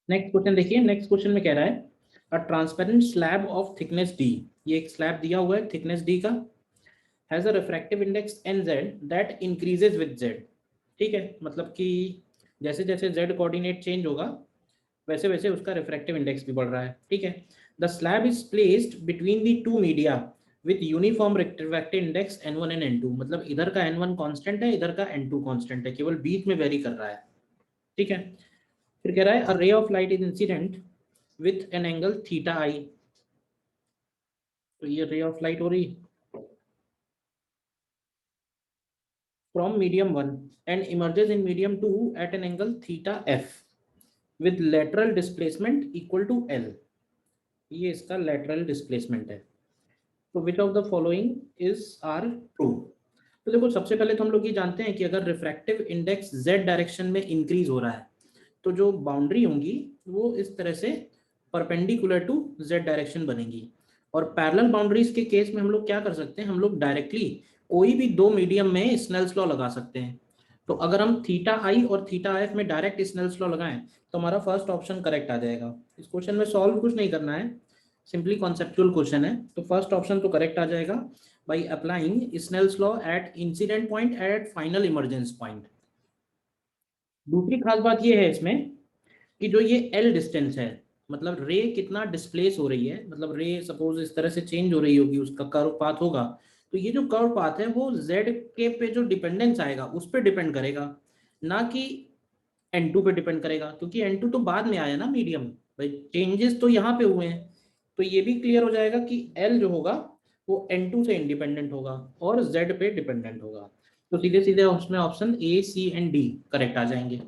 Next question देखिए, next question में कह रहा है a transparent slab of thickness D, ये एक स्लैब दिया हुआ है थिकनेस डी का, has a refractive index nz that increases with z। ठीक है, मतलब कि जैसे जैसे z कोऑर्डिनेट चेंज होगा वैसे वैसे उसका रिफ्रैक्टिव इंडेक्स भी बढ़ रहा है। ठीक है, the slab is placed between the two media with uniform refractive index n1 and n2, मतलब इधर का n1 कांस्टेंट है, इधर का n2 कांस्टेंट है, केवल बीच में वेरी कर रहा है। ठीक है, फिर कह रहा है a ray of light is incident with an angle theta I, तो ये रे ऑफ लाइट हो रही from medium 1 and emerges in medium 2 at an angle theta F with lateral displacement equal to L, ये इसका lateral displacement है। तो which of the following is are true. तो देखो, सबसे पहले तो हम लोग ये जानते हैं कि अगर रिफ्रैक्टिव इंडेक्स z डायरेक्शन में इंक्रीज हो रहा है तो जो बाउंड्री होंगी वो इस तरह से परपेंडिकुलर टू z डायरेक्शन बनेगी। और पैरेलल बाउंड्रीज के केस में हम लोग क्या कर सकते हैं, हम लोग डायरेक्टली कोई भी दो मीडियम में स्नेल्स लॉ लगा सकते हैं। तो अगर हम थीटा आई और थीटा एफ में डायरेक्ट स्नेल्स लॉ लगाएं तो हमारा फर्स्ट ऑप्शन करेक्ट आ जाएगा। इस क्वेश्चन में सॉल्व कुछ नहीं करना है, सिंपली कॉन्सेप्चुअल क्वेश्चन है, तो फर्स्ट ऑप्शन तो करेक्ट आ जाएगा by applying Snell's law at incident point at final emergence point. दूसरी खास बात ये है इसमें कि जो ये एल डिस्टेंस है, मतलब रे कितना डिस्प्लेस हो रही है, मतलब रे सपोज इस तरह से चेंज हो रही होगी, उसका कर्व पाथ होगा, तो ये जो कर्व पाथ है वो जेड के पे जो डिपेंडेंस आएगा उस पर डिपेंड करेगा, ना कि n2 पे डिपेंड करेगा, क्योंकि n2 तो बाद में आया ना मीडियम, भाई चेंजेस तो यहाँ पे हुए हैं। तो ये भी क्लियर हो जाएगा कि l जो होगा वो n2 से इंडिपेंडेंट होगा और z पे डिपेंडेंट होगा। तो सीधे सीधे उसमें option A C and D correct आ जाएंगे।